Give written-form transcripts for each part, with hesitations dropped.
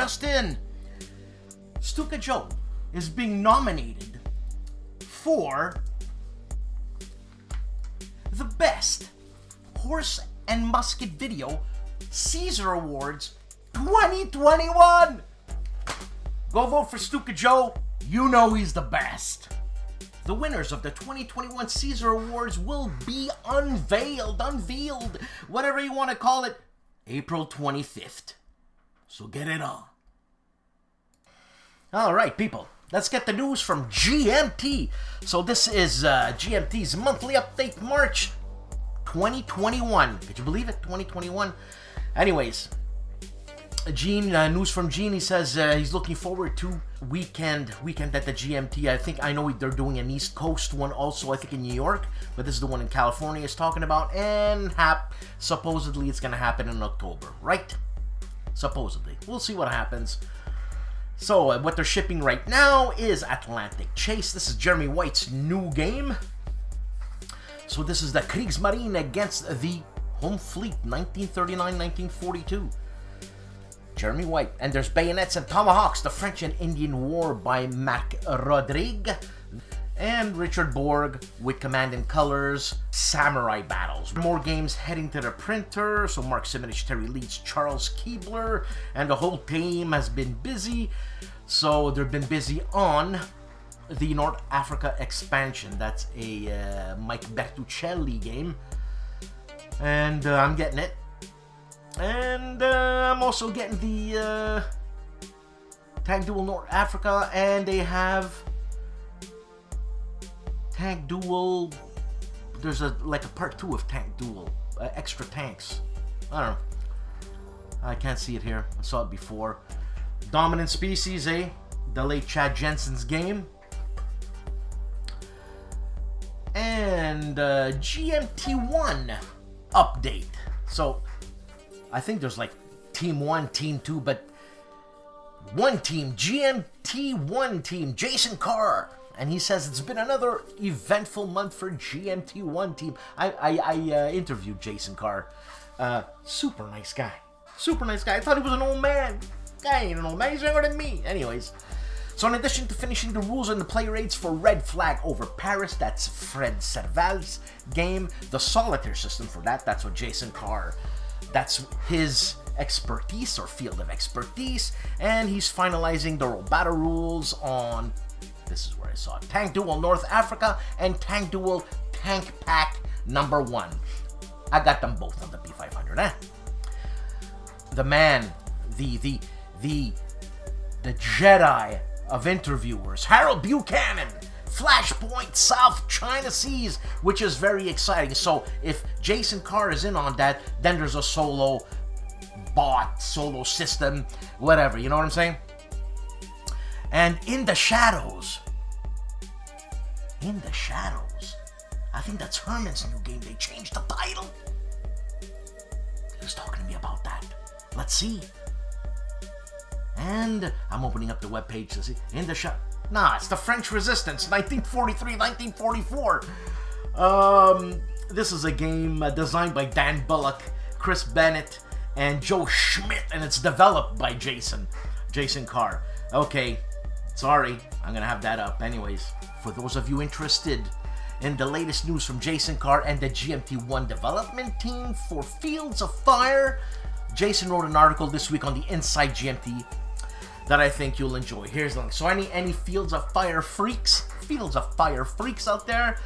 just in. STUKAJOE is being nominated for the Best Horse and Musket Video Caesar Awards 2021. Go vote for STUKAJOE. You know he's the best. The winners of the 2021 Caesar Awards will be unveiled, whatever you want to call it, April 25th. So get it on. Alright, people. Let's get the news from GMT. So this is GMT's monthly update, March 2021. Could you believe it? 2021. Anyways, news from Gene. He says he's looking forward to weekend at the GMT. I know they're doing an East Coast one also, I think in New York, but this is the one in California he's talking about, and supposedly it's gonna happen in October, right? Supposedly. We'll see what happens. So what they're shipping right now is Atlantic Chase. This is Jeremy White's new game. So this is the Kriegsmarine against the Home Fleet, 1939-1942. Jeremy White. And there's Bayonets and Tomahawks, the French and Indian War by Mac Rodrigue. And Richard Borg with Command and Colors, Samurai Battles. More games heading to the printer. So Mark Simonich, Terry Leeds, Charles Keebler, and the whole team has been busy. So they've been busy on the North Africa expansion. That's a Mike Bertuccelli game. And I'm getting it. And I'm also getting the Tank Duel North Africa, and they have Tank Duel. There's like a part 2 of Tank Duel, extra tanks. I don't know. I can't see it here. I saw it before. Dominant Species, the late Chad Jensen's game. And GMT1 update. So I think there's like Team 1, Team 2, but one team, GMT1 team, Jason Carr. And he says it's been another eventful month for GMT1 team. I interviewed Jason Carr. Super nice guy. Super nice guy. I thought he was an old man. Guy ain't an old man. He's younger than me. Anyways. So in addition to finishing the rules and the play rates for Red Flag over Paris, that's Fred Serval's game. The solitaire system for that, that's what Jason Carr, that's his expertise or field of expertise. And he's finalizing the battle rules on, this is where I saw it, Tank Duel North Africa and Tank Duel Tank Pack number 1. I got them both on the P500, eh? The man, the Jedi of interviewers, Harold Buchanan, Flashpoint South China Seas, which is very exciting. So if Jason Carr is in on that, then there's a solo bot, solo system, whatever, you know what I'm saying? And In the Shadows, I think that's Herman's new game. They changed the title. He was talking to me about that. Let's see. And I'm opening up the webpage to see. In the Shadows. Nah, it's the French Resistance, 1943-1944. This is a game designed by Dan Bullock, Chris Bennett, and Joe Schmidt, and it's developed by Jason Carr. Okay, sorry, I'm gonna have that up. Anyways, for those of you interested in the latest news from Jason Carr and the GMT1 development team for Fields of Fire, Jason wrote an article this week on the Inside GMT that I think you'll enjoy. Here's the link. So any Fields of Fire freaks out there,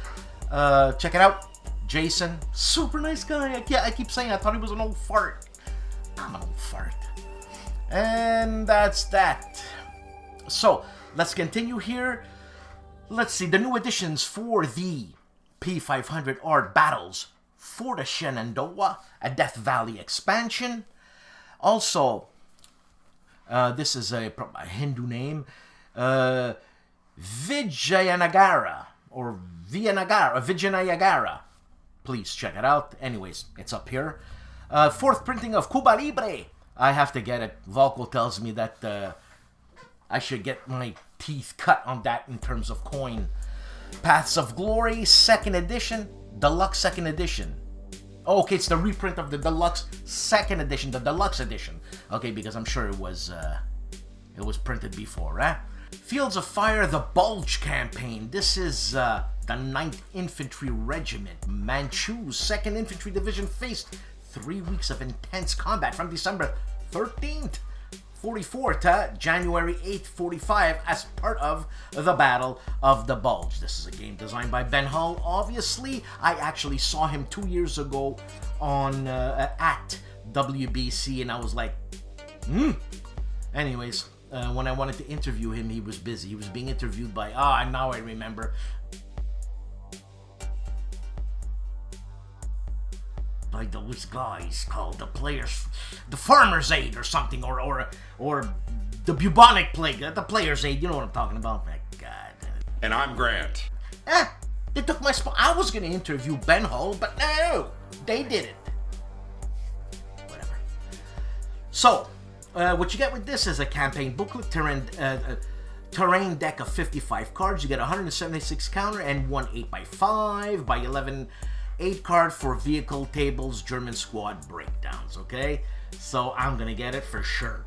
check it out. Jason, super nice guy. I keep saying I thought he was an old fart. I'm an old fart. And that's that. So let's continue here. Let's see the new additions for the P500 Art Battles for the Shenandoah, a Death Valley expansion. Also, this is a Hindu name, Vijayanagara, or Vijayanagara. Please check it out. Anyways, it's up here. Fourth printing of Cuba Libre. I have to get it. Volko tells me that I should get my teeth cut on that in terms of coin. Paths of Glory, 2nd edition, Deluxe 2nd edition. Oh, okay, it's the reprint of the Deluxe 2nd edition, the Deluxe edition. Okay, because I'm sure it was it was printed before, eh? Fields of Fire, the Bulge campaign. This is the 9th Infantry Regiment. Manchus, 2nd Infantry Division faced 3 weeks of intense combat from December 13th, 44 to January 8th, 45 as part of the Battle of the Bulge. This is a game designed by Ben Hull. Obviously, I actually saw him 2 years ago on at WBC, and I was like, Anyways, when I wanted to interview him, he was busy. He was being interviewed by, now I remember, by those guys called the Farmer's Aid or something, or the bubonic plague, the Player's Aid. You know what I'm talking about? My God. And I'm Grant. They took my spot. I was going to interview Ben Hull, but no, they didn't. Whatever. So, what you get with this is a campaign booklet, terrain deck of 55 cards. You get 176 counter and one 8x5 by 11 8 card for vehicle tables, German squad breakdowns, okay? So I'm gonna get it for sure.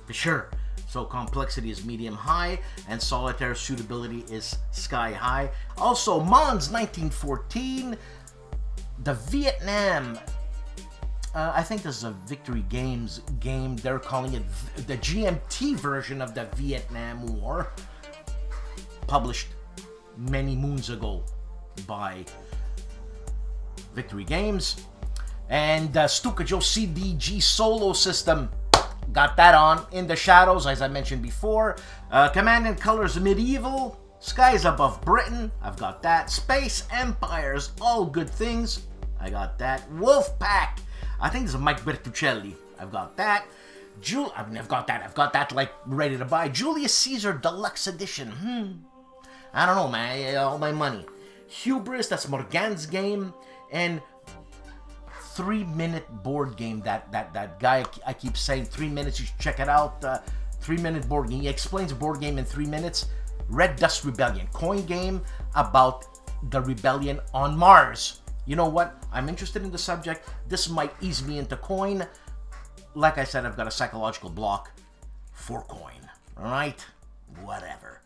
For sure. So complexity is medium high and solitaire suitability is sky high. Also, Mons 1914, the Vietnam, I think this is a Victory Games game. They're calling it the GMT version of the Vietnam War, published many moons ago by Victory Games. And STUKAJOE CDG solo system, got that on. In the Shadows, as I mentioned before. Command and Colors Medieval, Skies Above Britain, I've got that. Space Empires, all good things, I got that. Wolfpack, I think this is Mike Bertuccelli, I've got that. I've got that like ready to buy. Julius Caesar Deluxe Edition, I don't know, man, all my money. Hubris, that's Morgan's game. And 3-minute board game, that guy I keep saying 3 minutes, you should check it out. 3-minute board game, he explains a board game in 3 minutes. Red Dust Rebellion, coin game about the rebellion on Mars. You know what, I'm interested in the subject. This might ease me into coin. Like I said, I've got a psychological block for coin. Alright, whatever.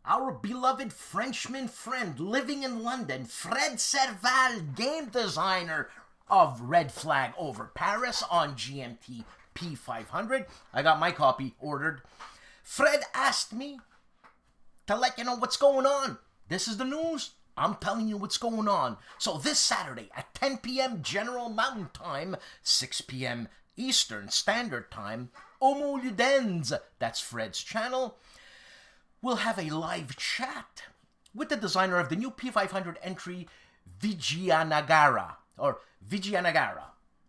Our beloved Frenchman friend living in London, Fred Serval, game designer of Red Flag Over Paris on GMT P500. I got my copy ordered. Fred asked me to let you know what's going on. This is the news. I'm telling you what's going on. So this Saturday at 10 p.m. General Mountain Time, 6 p.m. Eastern Standard Time, Homoludens, that's Fred's channel, we'll have a live chat with the designer of the new P500 entry, Vijayanagara, or Vijayanagara,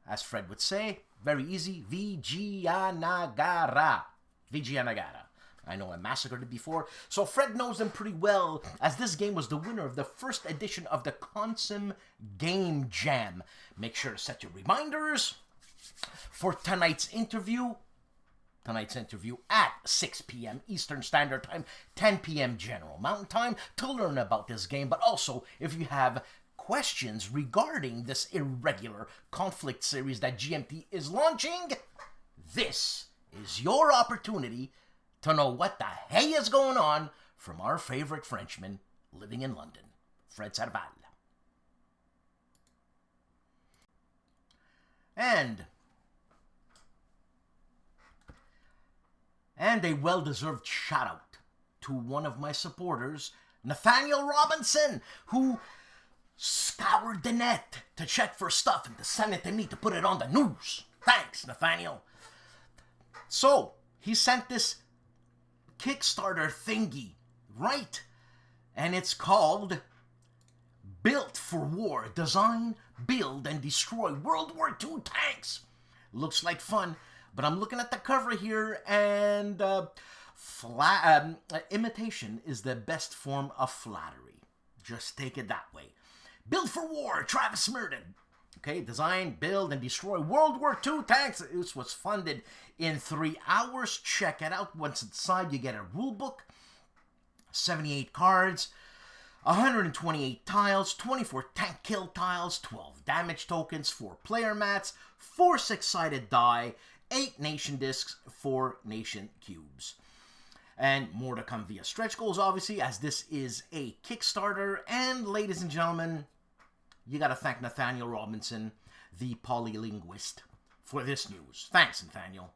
as Fred would say. Very easy, Vijayanagara. Vijayanagara. I know I massacred it before, so Fred knows them pretty well, as this game was the winner of the first edition of the Consim Game Jam. Make sure to set your reminders for tonight's interview at 6 p.m. Eastern Standard Time, 10 p.m. General Mountain Time, to learn about this game. But also, if you have questions regarding this irregular conflict series that GMT is launching, this is your opportunity to know what the hey is going on from our favorite Frenchman living in London, Fred Serval. And a well-deserved shout-out to one of my supporters, Nathaniel Robinson, who scoured the net to check for stuff and to send it to me to put it on the news. Thanks, Nathaniel. So, he sent this Kickstarter thingy, right? And it's called Built for War. Design, build, and destroy World War II tanks. Looks like fun. But I'm looking at the cover here, and imitation is the best form of flattery. Just take it that way. Build for War, Travis Merton. Okay, design, build, and destroy World War II tanks. This was funded in 3 hours. Check it out. Once inside, you get a rule book, 78 cards, 128 tiles, 24 tank kill tiles, 12 damage tokens, 4 player mats, 4 6-sided die, 8 nation discs, 4 nation cubes. And more to come via stretch goals, obviously, as this is a Kickstarter. And ladies and gentlemen, you gotta thank Nathaniel Robinson, the polylinguist, for this news. Thanks, Nathaniel.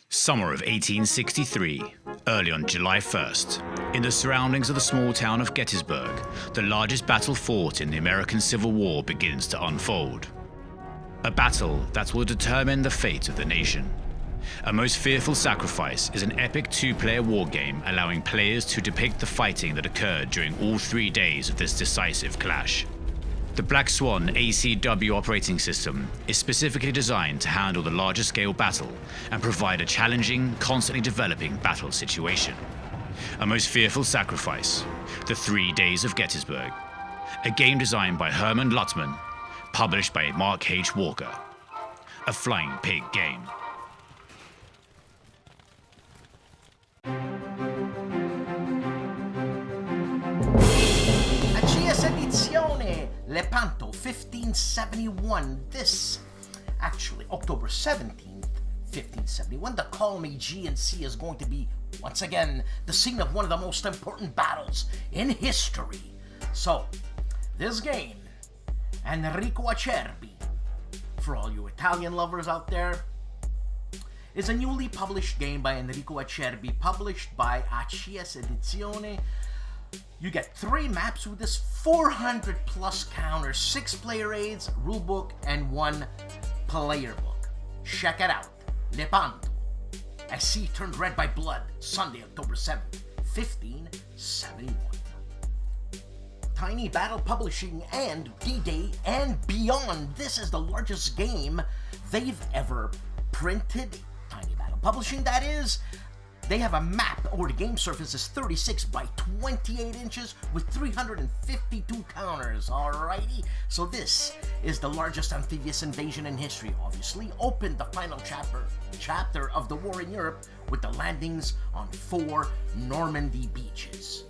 Summer of 1863, early on July 1st, in the surroundings of the small town of Gettysburg, the largest battle fought in the American Civil War begins to unfold. A battle that will determine the fate of the nation. A Most Fearful Sacrifice is an epic 2-player war game allowing players to depict the fighting that occurred during all 3 days of this decisive clash. The Black Swan ACW operating system is specifically designed to handle the larger scale battle and provide a challenging, constantly developing battle situation. A Most Fearful Sacrifice, The 3 Days of Gettysburg, a game designed by Herman Luttman, published by Mark H. Walker. A Flying Pig game. Edizione Lepanto 1571. This, actually, October 17th, 1571. The Call Me GNC is going to be, once again, the scene of one of the most important battles in history. So, this game, Enrico Acerbi, for all you Italian lovers out there, is a newly published game by Enrico Acerbi, published by ACS Edizione. You get 3 maps with this 400 plus counters, 6 player aids, rulebook, and 1 player book. Check it out. Lepanto. A Sea Turned Red by Blood, Sunday, October 7th, 1571. Tiny Battle Publishing and D-Day and beyond. This is the largest game they've ever printed. Tiny Battle Publishing, that is. They have a map, or the game surface is 36 by 28 inches with 352 counters, alrighty? So this is the largest amphibious invasion in history, obviously. Opened the final chapter of the war in Europe with the landings on 4 Normandy beaches.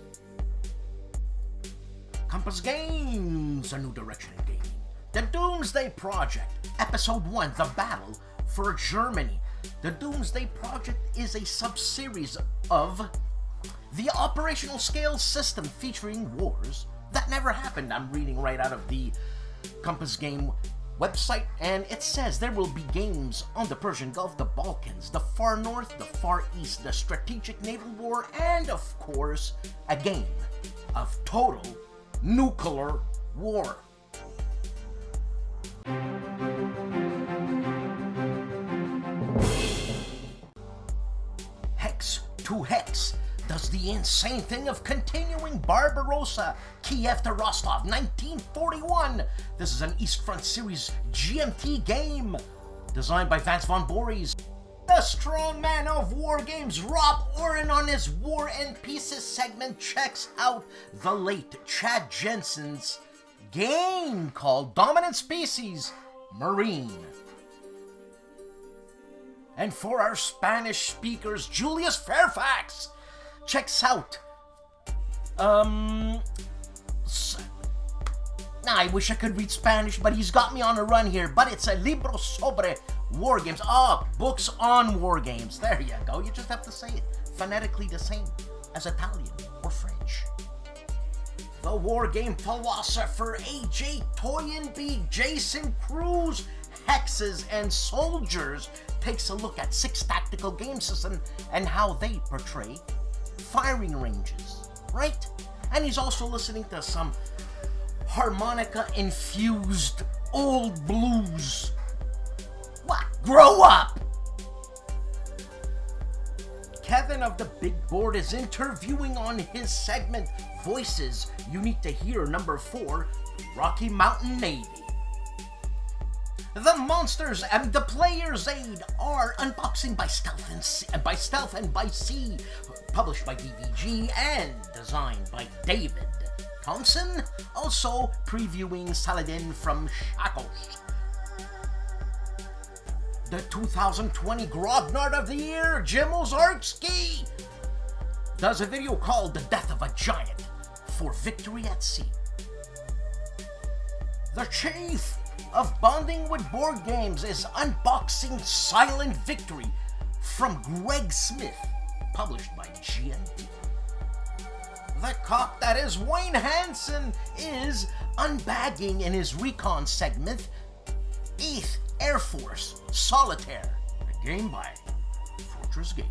Compass Games, a new direction in gaming. The Doomsday Project, Episode 1, The Battle for Germany. The Doomsday Project is a sub-series of the operational scale system featuring wars that never happened. I'm reading right out of the Compass Game website, and it says there will be games on the Persian Gulf, the Balkans, the Far North, the Far East, the Strategic Naval War, and of course, a game of total nuclear war. To Hex does the insane thing of continuing Barbarossa, Kiev to Rostov, 1941. This is an East Front Series GMT game designed by Vance von Voorhees. The strongman of war games, Rob Oren, on his War and Pieces segment checks out the late Chad Jensen's game called Dominant Species Marine. And for our Spanish speakers, Julius Fairfax checks out. I wish I could read Spanish, but he's got me on a run here. But it's a libro sobre war games. Books on war games. There you go. You just have to say it phonetically the same as Italian or French. The war game philosopher A.J. Toyenby, Jason Cruz, Hexes and Soldiers takes a look at 6 tactical game systems and how they portray firing ranges, right? And he's also listening to some harmonica-infused old blues. What? Grow up! Kevin of the Big Board is interviewing on his segment Voices You Need to Hear number 4, Rocky Mountain Navy. The Monsters and the Player's Aid are unboxing by Stealth and by Sea, published by DVG and designed by David Townsend, also previewing Saladin from Shackles. The 2020 Grognard of the Year, Jim Ozarski, does a video called The Death of a Giant for Victory at Sea. The Chief of Bonding with Board Games is unboxing Silent Victory from Greg Smith, published by GMT. The cop that is Wayne Hansen is unbagging in his recon segment 8th Air Force Solitaire, a game by Fortress Games.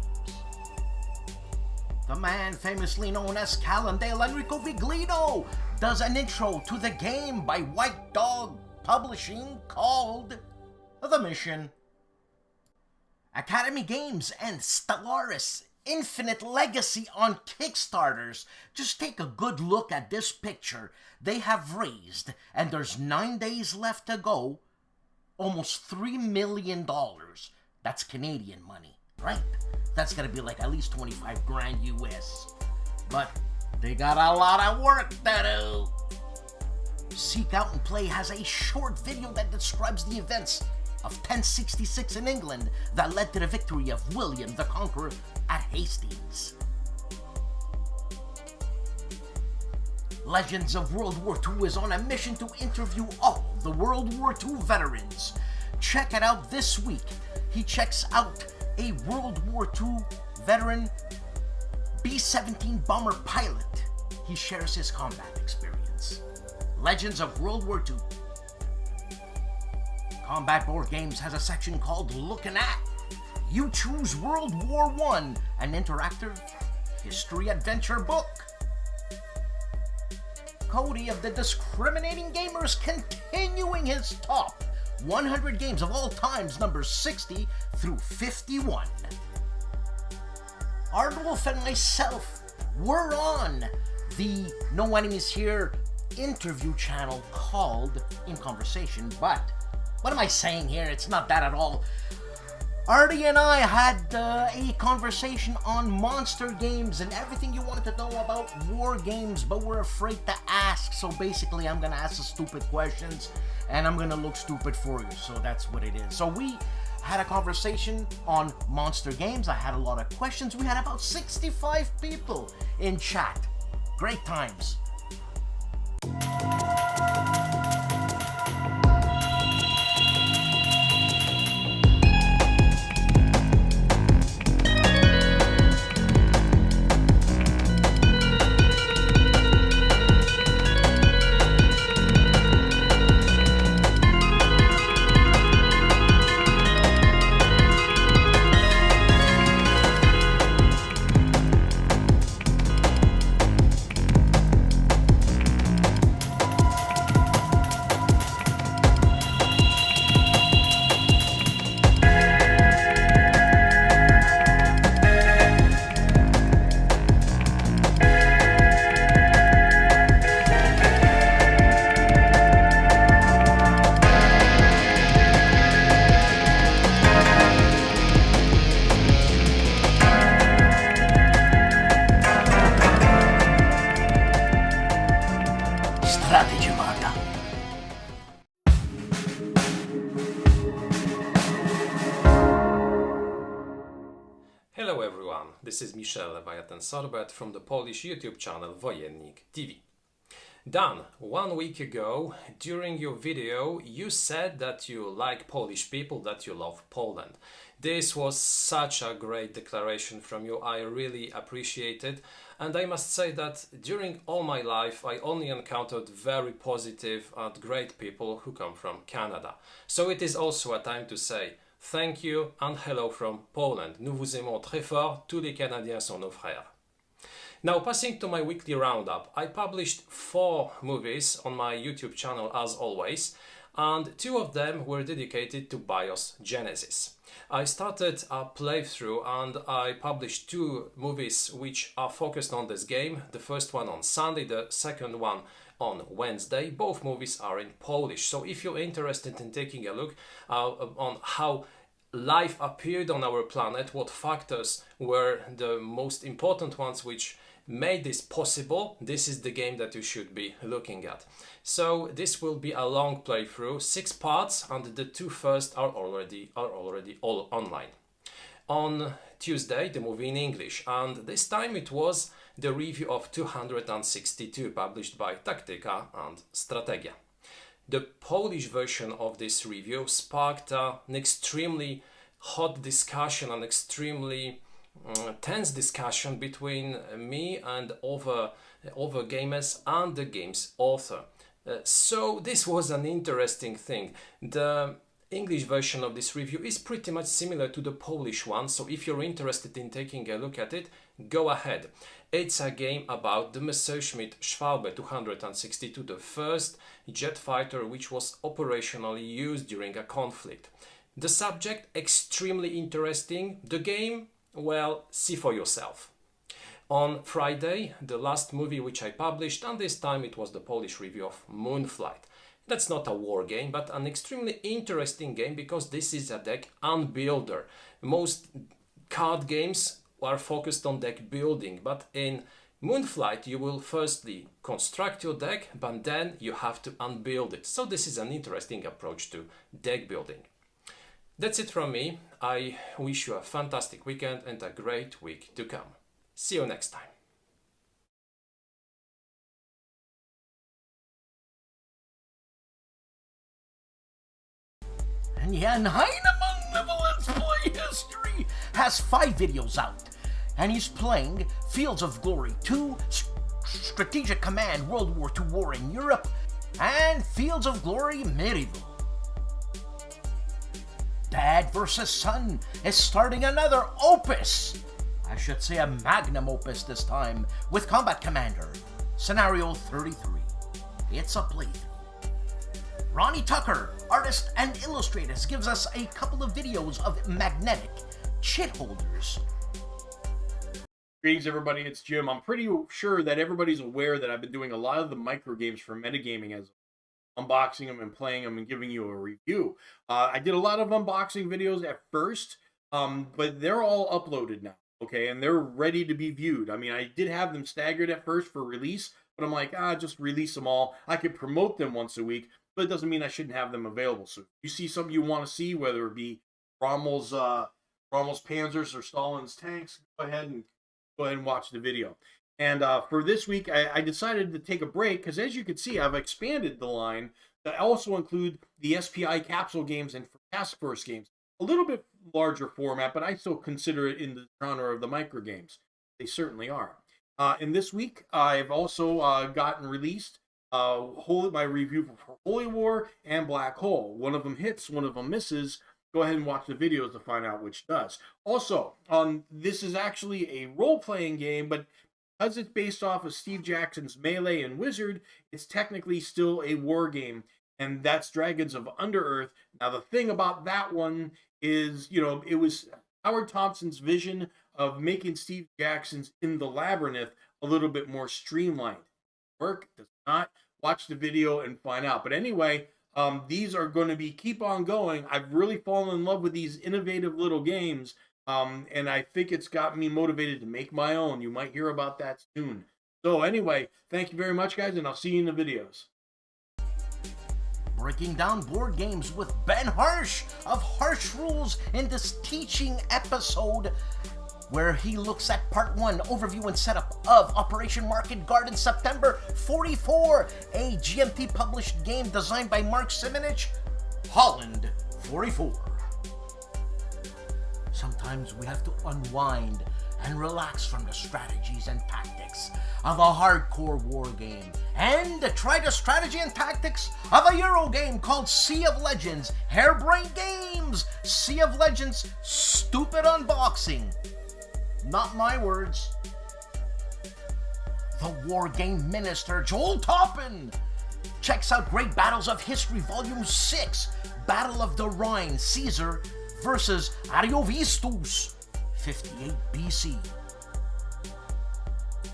The man famously known as Calandale, Enrico Viglino, does an intro to the game by White Dog Publishing called The Mission. Academy Games and Stellaris Infinite Legacy on Kickstarters. Just take a good look at this picture. They have raised, and there's 9 days left to go, almost $3 million. That's Canadian money, right? That's gonna be like at least 25 grand US. But they got a lot of work to do. Seek Out and Play has a short video that describes the events of 1066 in England that led to the victory of William the Conqueror at Hastings. Legends of World War II is on a mission to interview all the World War II veterans. Check it out this week. He checks out a World War II veteran, B-17 bomber pilot. He shares his combat experience. Legends of World War II. Combat Board Games has a section called Looking At. You choose World War I, an interactive history adventure book. Cody of the Discriminating Gamers continuing his top 100 games of all times, numbers 60 through 51. ARDWULF and myself were on the No Enemies Here interview channel called In Conversation, but what am I saying here? It's not that at all. Artie and I had a conversation on monster games and everything you wanted to know about war games, but we're afraid to ask. So basically, I'm gonna ask the stupid questions and I'm gonna look stupid for you. So that's what it is. So we had a conversation on monster games. I had a lot of questions. We had about 65 people in chat. Great times. Strategemata. Hello everyone, this is Michel Leviathan Sorbet from the Polish YouTube channel Wojennick TV. Dan, 1 week ago, during your video, you said that you like Polish people, that you love Poland. This was such a great declaration from you, I really appreciate it. And I must say that during all my life, I only encountered very positive and great people who come from Canada. So it is also a time to say thank you and hello from Poland. Nous vous aimons très fort, tous les Canadiens sont nos frères. Now, passing to my weekly roundup, I published 4 movies on my YouTube channel as always, and 2 of them were dedicated to BIOS Genesis. I started a playthrough and I published 2 movies which are focused on this game. The first one on Sunday, the second one on Wednesday. Both movies are in Polish, so if you're interested in taking a look on how life appeared on our planet, what factors were the most important ones which made this possible, this is the game that you should be looking at. So this will be a long playthrough, 6 parts, and the 2 first are already all online. On Tuesday, the movie in English, and this time it was the review of 262, published by Taktyka and Strategia. The Polish version of this review sparked an extremely hot discussion, an extremely tense discussion between me and other gamers and the game's author. So this was an interesting thing. The English version of this review is pretty much similar to the Polish one, so if you're interested in taking a look at it, go ahead. It's a game about the Messerschmitt Schwalbe 262, the first jet fighter which was operationally used during a conflict. The subject, extremely interesting. The game, well, see for yourself. On Friday, the last movie which I published, and this time it was the Polish review of Moonflight. That's not a war game, but an extremely interesting game because this is a deck unbuilder. Most card games are focused on deck building, but in Moonflight you will firstly construct your deck, but then you have to unbuild it. So this is an interesting approach to deck building. That's it from me. I wish you a fantastic weekend and a great week to come. See you next time. And yeah, Nine Among Level Let's Play History has 5 videos out. And he's playing Fields of Glory 2, Strategic Command World War II War in Europe, and Fields of Glory Medieval. Dad vs. Son is starting another opus. I should say a magnum opus this time, with Combat Commander, Scenario 33. It's a playthrough. Ronnie Tucker, artist and illustrator, gives us a couple of videos of magnetic chit holders. Greetings everybody, it's Jim. I'm pretty sure that everybody's aware that I've been doing a lot of the micro games for metagaming, as unboxing them and playing them and giving you a review. I did a lot of unboxing videos at first, but they're all uploaded now, okay, and they're ready to be viewed. I mean, I did have them staggered at first for release, but I'm like, just release them all. I could promote them once a week, but it doesn't mean I shouldn't have them available. So if you see something you want to see, whether it be Rommel's Panzers or Stalin's tanks, go ahead and watch the video. And for this week, I decided to take a break because, as you can see, I've expanded the line to also include the SPI capsule games and task force games. A little bit larger format, but I still consider it in the genre of the micro games. They certainly are. And this week, I've also gotten released my review for Holy War and Black Hole. One of them hits, one of them misses. Go ahead and watch the videos to find out which does. Also, this is actually a role-playing game, but because it's based off of Steve Jackson's Melee and Wizard, it's technically still a war game, and that's Dragons of Under-Earth. Now, the thing about that one is, you know, it was Howard Thompson's vision of making Steve Jackson's In the Labyrinth a little bit more streamlined. Work does not. Watch the video and find out. But anyway, these are going to keep on going. I've really fallen in love with these innovative little games, and I think it's got me motivated to make my own. You might hear about that soon. So anyway, thank you very much, guys, and I'll see you in the videos. Breaking down board games with Ben Harsh of Harsh Rules in this teaching episode, where he looks at part 1, overview and setup of Operation Market Garden September 44, a GMT published game designed by Mark Simonich, Holland 44. Sometimes we have to unwind and relax from the strategies and tactics of a hardcore war game and try the strategy and tactics of a Euro game called Sea of Legends, Harebrained Games, Sea of Legends, Stupid Unboxing. Not my words. The War Game Minister, Joel Toppin, checks out Great Battles of History, Volume 6, Battle of the Rhine, Caesar versus Ariovistus, 58 BC.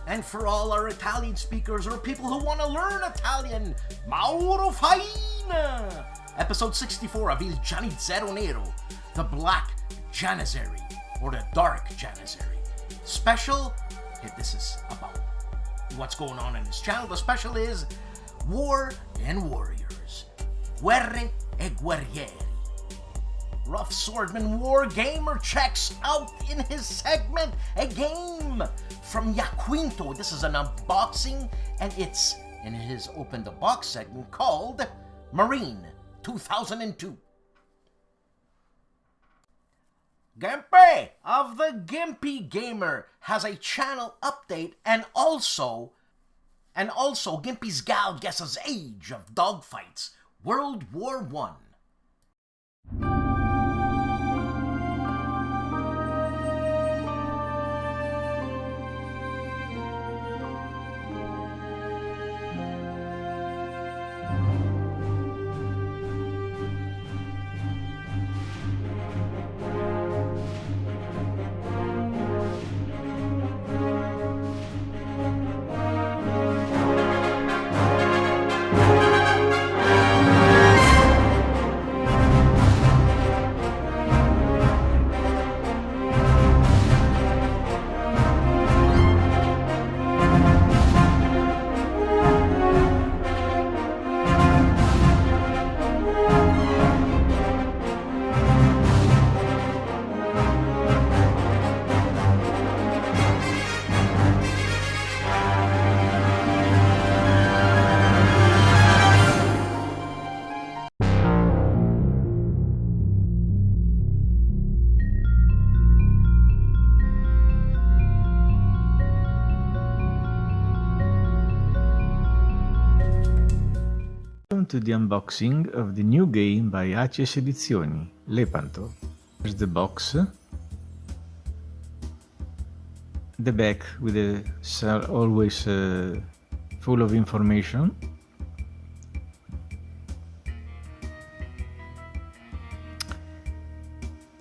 And for all our Italian speakers or people who want to learn Italian, Mauro Faina, Episode 64 of Il Giannizzero Nero, the Black Janissary, or the Dark Janissary. Special, this is about what's going on in this channel. The special is War and Warriors, Guerre e Guerrieri. Rough Swordman War Gamer checks out in his segment a game from Jaquinto. This is an unboxing, and it's in his Open the Box segment called Marine 2002. GIMPY of the GIMPY Gamer has a channel update, and also GIMPY's gal guesses age of dogfights, World War I. Welcome to the unboxing of the new game by HEXES Edizioni, Lepanto. Here's the box, the back with always full of information,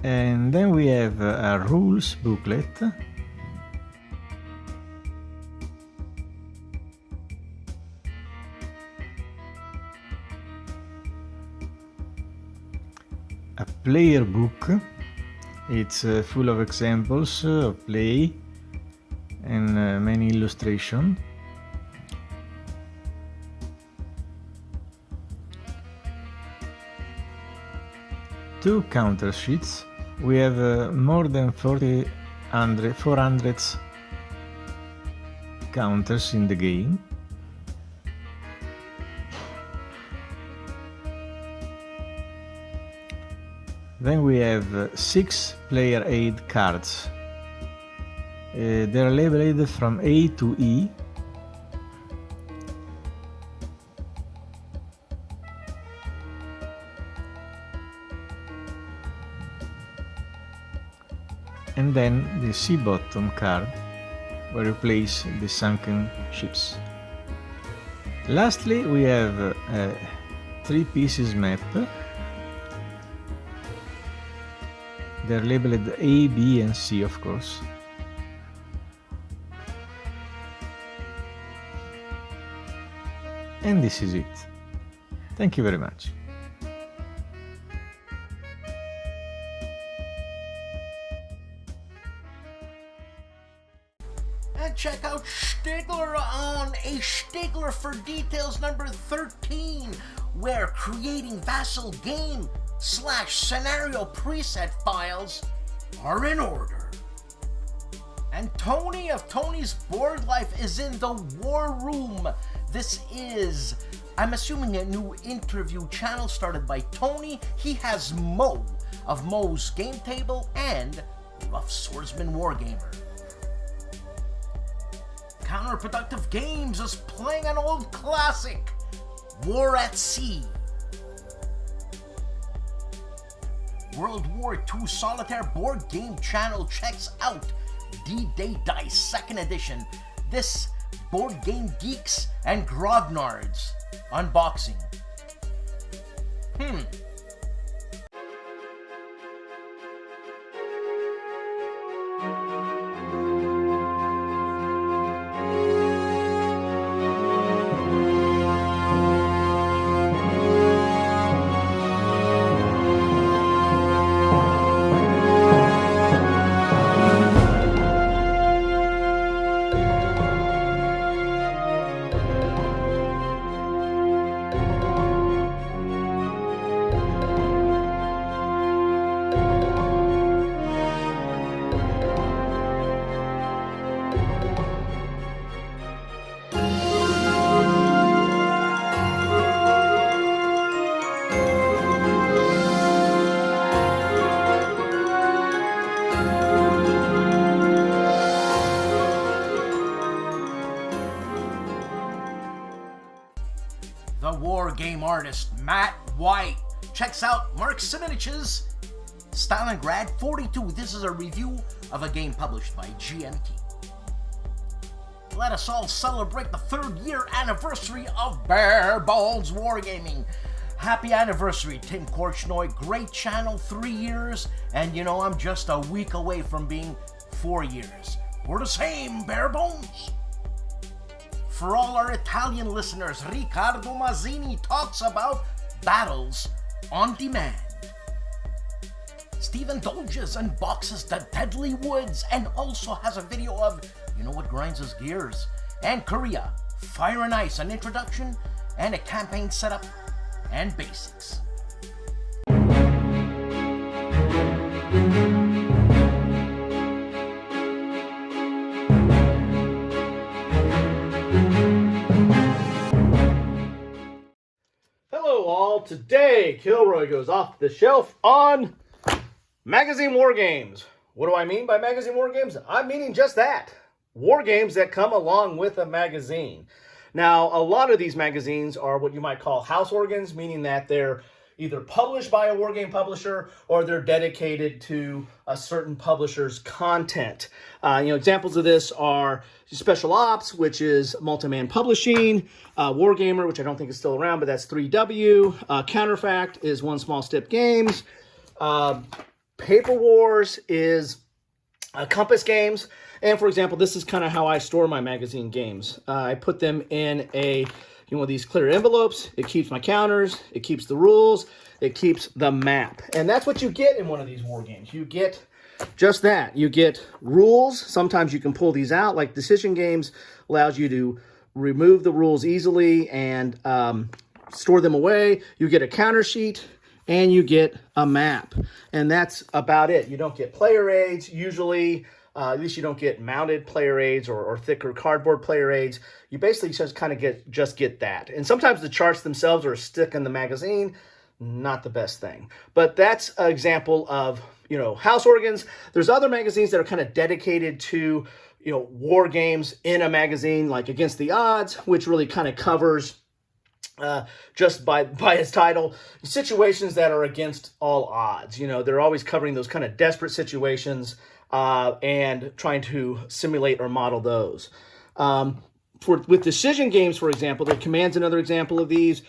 and then we have a rules booklet, a player book. It's full of examples of play and many illustrations. Two counter sheets. We have more than 400 counters in the game. Then we have 6 player aid cards. They are labeled from A to E. And then the C bottom card, where you place the sunken ships. Lastly, we have a 3 pieces map. They're labeled A, B and C, of course. And this is it. Thank you very much. And check out Stigler on A Stigler for Details number 13, where creating vassal game / scenario preset files are in order. And Tony of Tony's Board Life is in the War Room. This is, I'm assuming, a new interview channel started by Tony. He has Mo of Mo's Game Table and Rough Swordsman Wargamer. Counterproductive Games is playing an old classic, War at Sea. World War II Solitaire Board Game channel checks out D-Day Dice 2nd edition. This Board Game Geeks and Grognards unboxing. the war game artist Matt White checks out Mark Simonich's Stalingrad 42. This is a review of a game published by GMT. Let us all celebrate the 3rd year anniversary of Bare Balls Wargaming. Happy anniversary, Tim Korchnoi. Great channel, 3 years. And you know, I'm just a week away from being 4 years. We're the same, bare bones. For all our Italian listeners, Riccardo Mazzini talks about battles on demand. Steve Indulges unboxes the Deadly Woods and also has a video of, you know what grinds his gears. And Korea, Fire and Ice, an introduction and a campaign setup and basics. Hello all, today Kilroy goes off the shelf on magazine war games. What do I mean by magazine war games? I'm meaning just that. War games that come along with a magazine. Now, a lot of these magazines are what you might call house organs, meaning that they're either published by a war game publisher or they're dedicated to a certain publisher's content. Examples of this are Special Ops, which is Multiman Publishing, Wargamer, which I don't think is still around, but that's 3W. Counterfact is One Small Step Games. Paper Wars is Compass Games. And for example, this is kind of how I store my magazine games. I put them in these clear envelopes. It keeps my counters, it keeps the rules, it keeps the map. And that's what you get in one of these war games. You get just that. You get rules. Sometimes you can pull these out, like Decision Games allows you to remove the rules easily and store them away. You get a counter sheet and you get a map. And that's about it. You don't get player aids usually. At least you don't get mounted player aids or thicker cardboard player aids. You basically just kind of get that. And sometimes the charts themselves are stuck in the magazine. Not the best thing. But that's an example of, house organs. There's other magazines that are kind of dedicated to, war games in a magazine, like Against the Odds, which really kind of covers, just by its title, situations that are against all odds. They're always covering those kind of desperate situations and trying to simulate or model those. With Decision Games, for example, the Command's another example of these.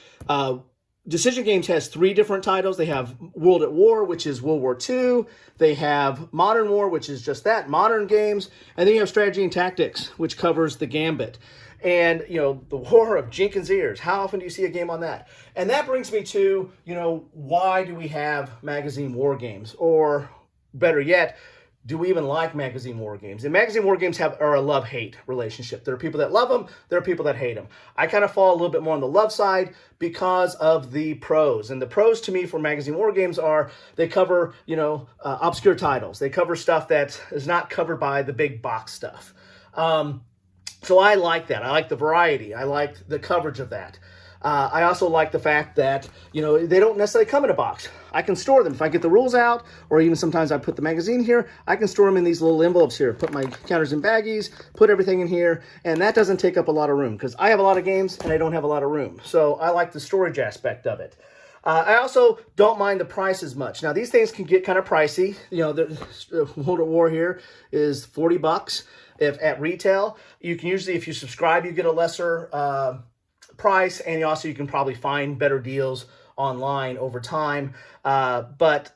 Decision Games has 3 different titles. They have World at War, which is World War II. They have Modern War, which is just that, modern games. And then you have Strategy and Tactics, which covers the Gambit. And, the War of Jenkins' Ears. How often do you see a game on that? And that brings me to, why do we have magazine war games? Or better yet, do we even like magazine war games? And magazine war games are a love-hate relationship. There are people that love them. There are people that hate them. I kind of fall a little bit more on the love side because of the pros. And the pros to me for magazine war games are they cover, obscure titles. They cover stuff that is not covered by the big box stuff. So I like that. I like the variety. I like the coverage of that. I also like the fact that, they don't necessarily come in a box. I can store them. If I get the rules out, or even sometimes I put the magazine here, I can store them in these little envelopes here. Put my counters in baggies, put everything in here, and that doesn't take up a lot of room because I have a lot of games and I don't have a lot of room. So I like the storage aspect of it. I also don't mind the price as much. Now, these things can get kind of pricey. The World at War here is $40 at retail. You can usually, if you subscribe, you get a lesser price, and you can probably find better deals online over time. But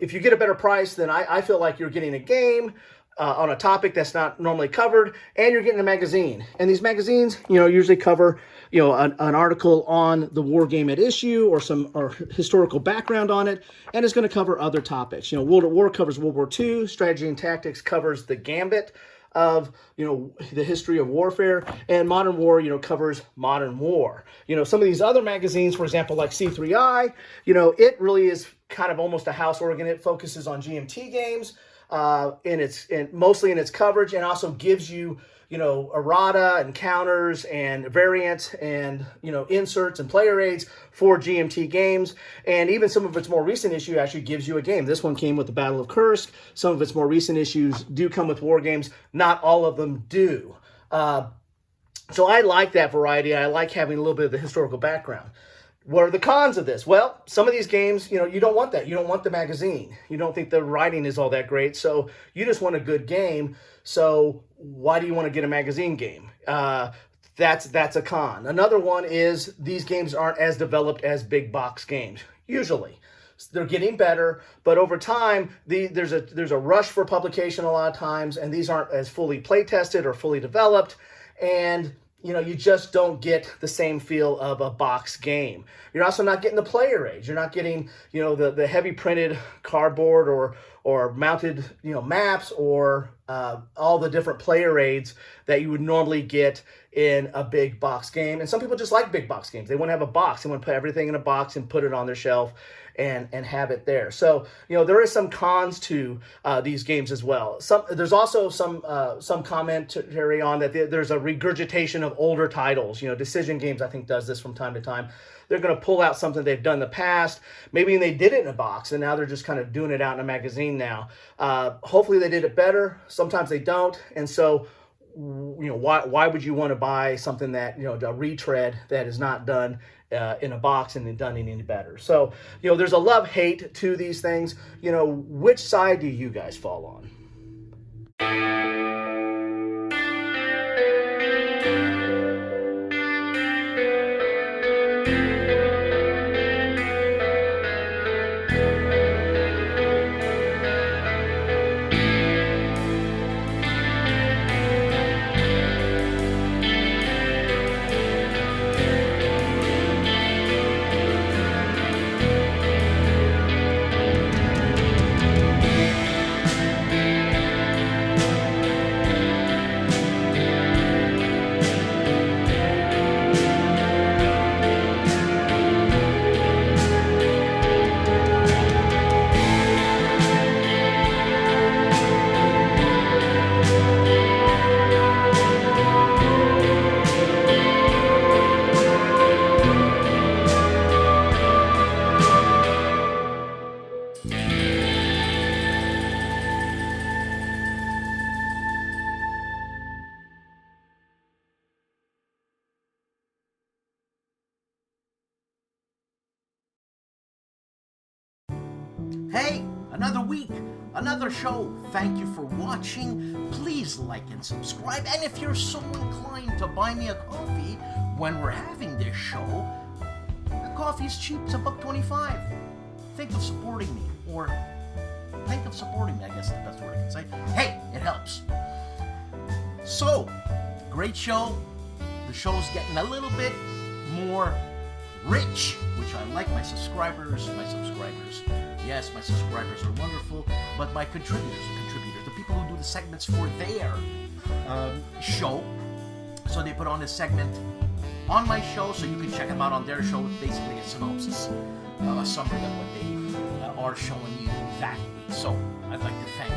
if you get a better price, then I feel like you're getting a game on a topic that's not normally covered, and you're getting a magazine. And these magazines, usually cover, an article on the war game at issue or historical background on it, and it's going to cover other topics. World at War covers World War II. Strategy and Tactics covers the Gambit of the history of warfare, and Modern War covers modern war. Some of these other magazines, for example, like C3I, it really is kind of almost a house organ. It focuses on GMT games mostly in its coverage, and also gives you errata and counters and variants and inserts and player aids for GMT games. And even some of its more recent issue actually gives you a game. This one came with the Battle of Kursk. Some of its more recent issues do come with war games. Not all of them do. So I like that variety. I like having a little bit of the historical background. What are the cons of this? Well, some of these games, you know, you don't want that. You don't want the magazine. You don't think the writing is all that great. So you just want a good game. So why do you want to get a magazine game? That's a con. Another one is these games aren't as developed as big box games. Usually. They're getting better, but over time, there's a rush for publication a lot of times, and these aren't as fully play tested or fully developed. And you know, you just don't get the same feel of a box game. You're also not getting the player aids. You're not getting, you know, the heavy printed cardboard or mounted, you know, maps or all the different player aids that you would normally get in a big box game. And some people just like big box games. They want to have a box. They want to put everything in a box and put it on their shelf and have it there. So, you know, there is some cons to these games as well. There's also some commentary on that there's a regurgitation of older titles. You know, Decision Games, I think, does this from time to time. They're going to pull out something they've done in the past. Maybe they did it in a box, and now they're just kind of doing it out in a magazine now. Hopefully they did it better. Sometimes they don't. And so, you know, why would you want to buy something that, you know, a retread that is not done in a box and then done any better? So, you know, there's a love-hate to these things. You know, which side do you guys fall on? Hey, another week, another show. Thank you for watching. Please like and subscribe. And if you're so inclined to buy me a coffee when we're having this show, the coffee's cheap. It's $1.25. Think of supporting me. Or think of supporting me, I guess is the best word I can say. Hey, it helps. So, great show. The show's getting a little bit more rich, which I like. My subscribers, yes, my subscribers are wonderful, but my contributors, the people who do the segments for their show, so they put on a segment on my show, so you can check them out on their show. Basically a synopsis, a summary of what they are showing you that week. So I'd like to thank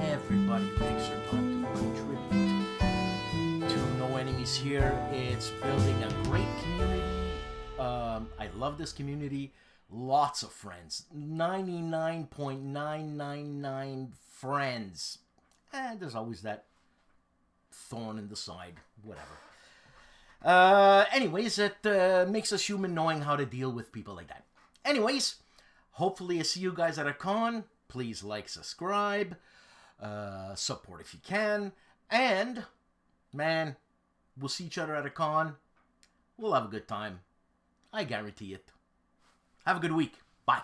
everybody who takes their time to contribute to No Enemies Here. It's building a great community. I love this community. Lots of friends. 99.999 friends. And there's always that thorn in the side. Whatever. Anyways, it makes us human knowing how to deal with people like that. Anyways, hopefully I see you guys at a con. Please like, subscribe, support if you can. And, man, we'll see each other at a con. We'll have a good time. I guarantee it. Have a good week. Bye.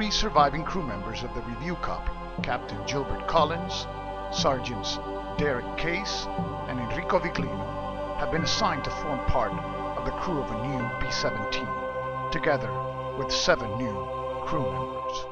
3 surviving crew members of the review copy, Captain Gilbert Collins, Sergeants Derek Case, and Enrico Viglino, have been assigned to form part of the crew of a new B-17, together with 7 new crew members.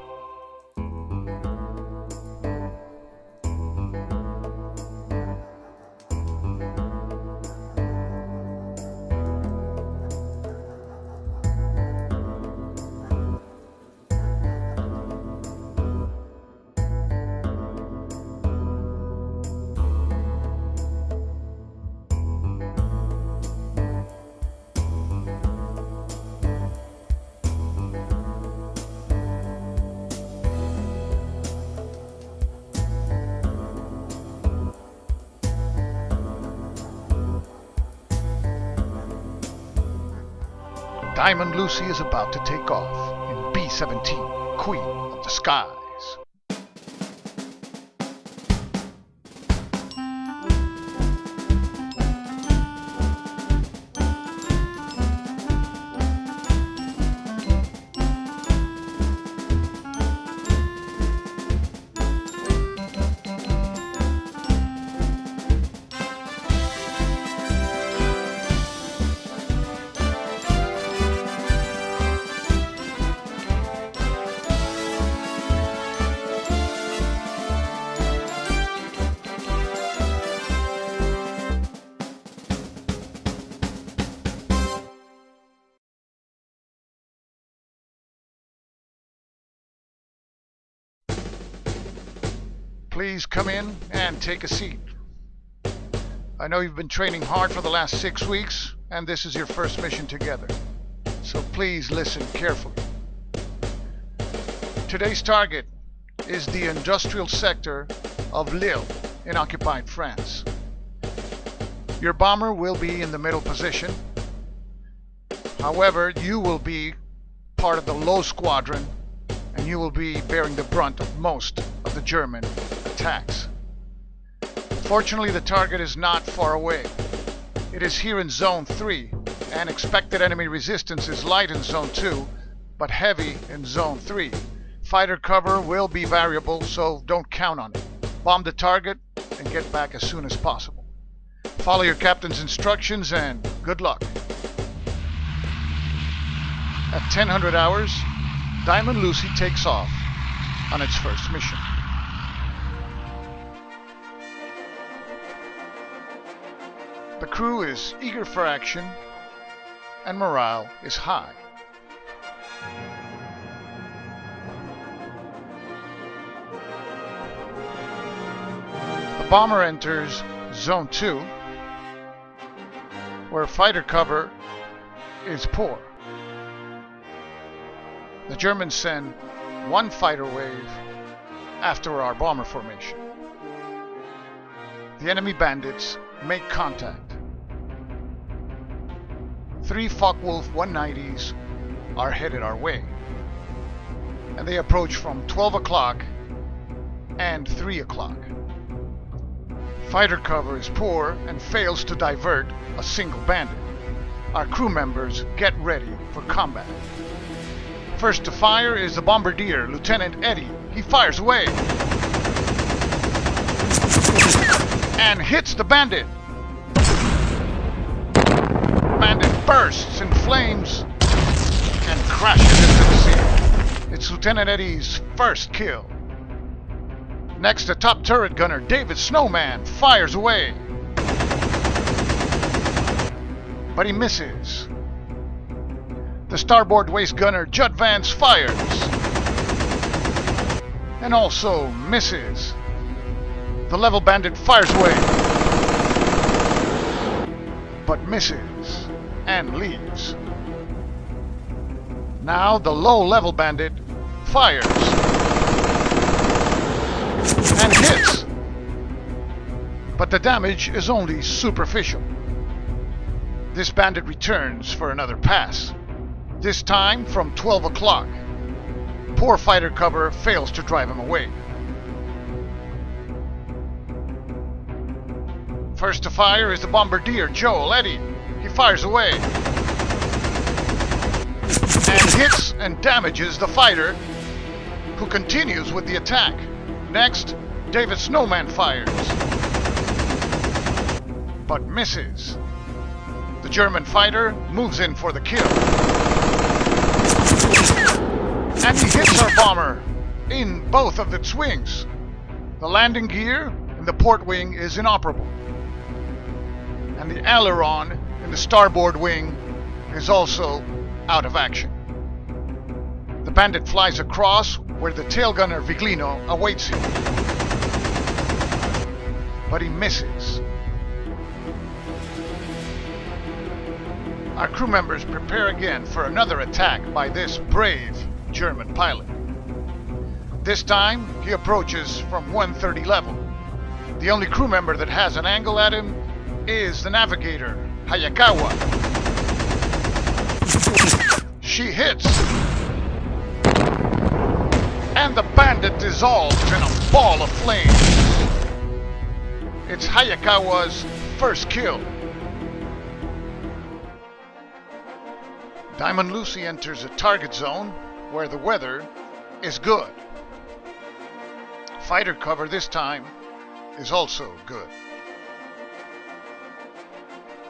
Diamond Lucy is about to take off in B-17, Queen of the Skies. Please come in and take a seat. I know you've been training hard for the last 6 weeks, and this is your first mission together. So please listen carefully. Today's target is the industrial sector of Lille in occupied France. Your bomber will be in the middle position. However, you will be part of the low squadron, and you will be bearing the brunt of most of the German attacks. Fortunately, the target is not far away. It is here in Zone 3, and expected enemy resistance is light in Zone 2, but heavy in Zone 3. Fighter cover will be variable, so don't count on it. Bomb the target and get back as soon as possible. Follow your captain's instructions and good luck. At 1000 hours, Diamond Lucy takes off on its first mission. The crew is eager for action, and morale is high. The bomber enters Zone 2, where fighter cover is poor. The Germans send 1 fighter wave after our bomber formation. The enemy bandits make contact. 3 Focke-Wulf 190s are headed our way, and they approach from 12 o'clock and 3 o'clock. Fighter cover is poor and fails to divert a single bandit. Our crew members get ready for combat. First to fire is the bombardier, Lieutenant Eddie. He fires away and hits the bandit. Bandit bursts in flames and crashes into the sea. It's Lieutenant Eddie's first kill. Next, the top turret gunner, David Snowman, fires away, but he misses. The starboard waist gunner, Judd Vance, fires and also misses. The level bandit fires away, but misses and leaves. Now the low-level bandit fires and hits, but the damage is only superficial. This bandit returns for another pass, this time from 12 o'clock. Poor fighter cover fails to drive him away. First to fire is the bombardier, Joel Eddy. He fires away and hits and damages the fighter who continues with the attack. Next, David Snowman fires, but misses. The German fighter moves in for the kill. And he hits our bomber in both of its wings. The landing gear in the port wing is inoperable. And the aileron in the starboard wing is also out of action. The bandit flies across where the tail gunner Viglino awaits him. But he misses. Our crew members prepare again for another attack by this brave German pilot. This time, he approaches from 130 level. The only crew member that has an angle at him is the navigator, Hayakawa. She hits, and the bandit dissolves in a ball of flames. It's Hayakawa's first kill. Diamond Lucy enters a target zone where the weather is good. Fighter cover this time is also good.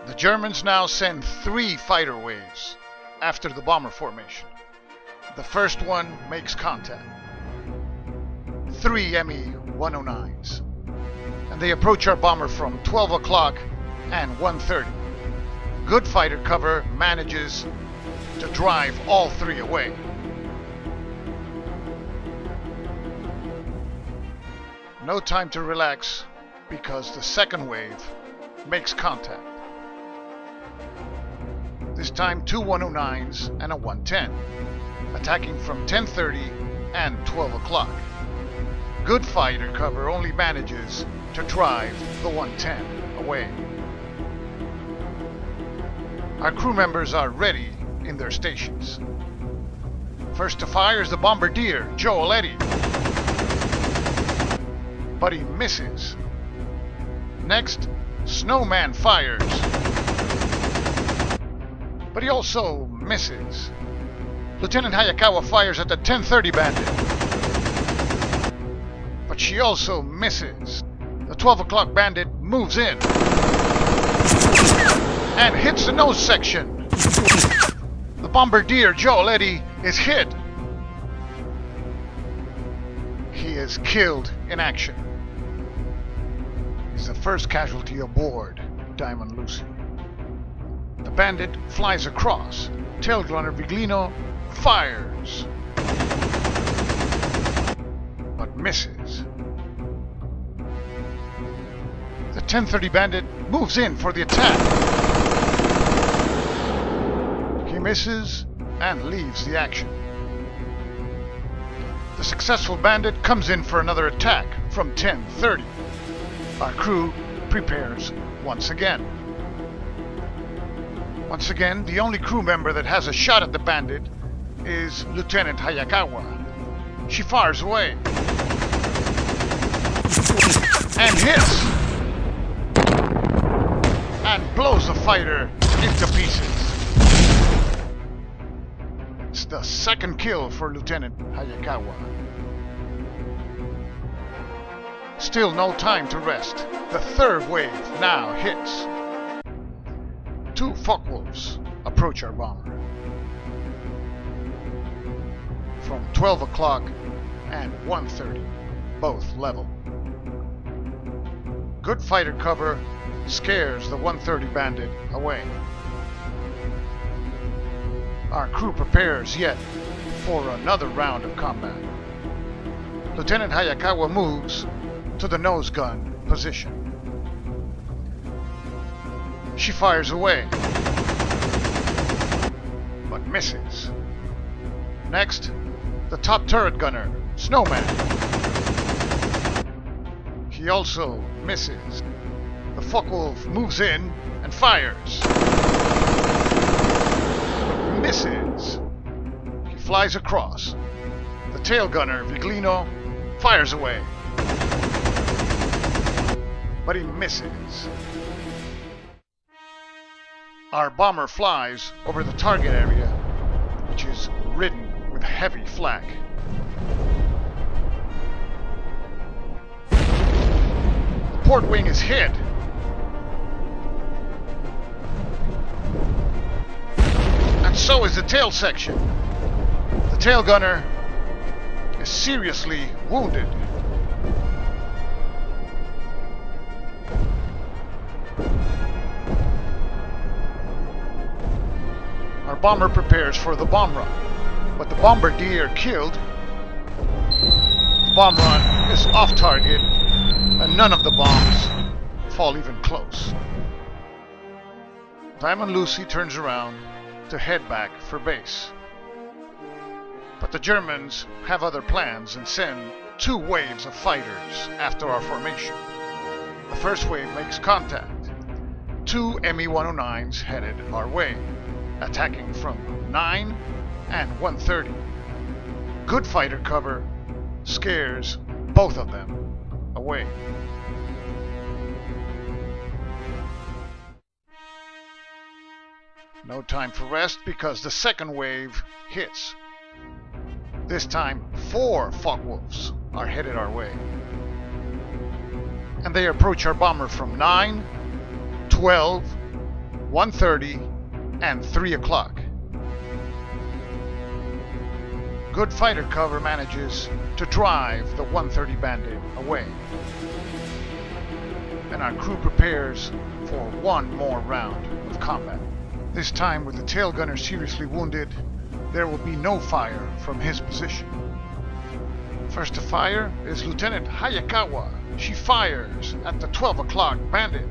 The Germans now send 3 fighter waves after the bomber formation. The first one makes contact. 3 Me-109s. And they approach our bomber from 12 o'clock and 1:30. Good fighter cover manages to drive all 3 away. No time to relax because the second wave makes contact. This time 2 109s and a 110, attacking from 10:30 and 12 o'clock. Good fighter cover only manages to drive the 110 away. Our crew members are ready in their stations. First to fire is the bombardier, Joel Eddy. But he misses. Next, Snowman fires. But he also misses. Lieutenant Hayakawa fires at the 1030 bandit. But she also misses. The 12 o'clock bandit moves in and hits the nose section. The bombardier, Joel Eddy, is hit. He is killed in action. He's the first casualty aboard Diamond Lucy. The bandit flies across. Tail gunner Viglino fires, but misses. The 1030 bandit moves in for the attack. He misses and leaves the action. The successful bandit comes in for another attack from 1030. Our crew prepares once again. Once again, the only crew member that has a shot at the bandit is Lieutenant Hayakawa. She fires away and hits and blows the fighter into pieces. It's the second kill for Lieutenant Hayakawa. Still no time to rest. The third wave now hits. 2 Focke-Wulfs approach our bomber from 12 o'clock and 1:30, both level. Good fighter cover scares the 130 bandit away. Our crew prepares yet for another round of combat. Lieutenant Hayakawa moves to the nose gun position. She fires away, but misses. Next, the top turret gunner, Snowman. He also misses. The Focke-Wulf moves in and fires, but misses. He flies across. The tail gunner, Viglino, fires away, but he misses. Our bomber flies over the target area, which is ridden with heavy flak. port wing is hit. And so is the tail section. The tail gunner is seriously wounded. Our bomber prepares for the bomb run, but the bombardier killed. The bomb run is off target, and none of the bombs fall even close. Diamond Lucy turns around to head back for base. But the Germans have other plans and send 2 waves of fighters after our formation. The first wave makes contact. 2 Me-109s headed our way, attacking from 9 and 130. Good fighter cover scares both of them away. No time for rest because the second wave hits. This time 4 Focke-Wulfs are headed our way. And they approach our bomber from 9, 12, 130, and 3 o'clock. Good fighter cover manages to drive the 130 bandit away. And our crew prepares for one more round of combat. This time, with the tail gunner seriously wounded, there will be no fire from his position. First to fire is Lieutenant Hayakawa. She fires at the 12 o'clock bandit,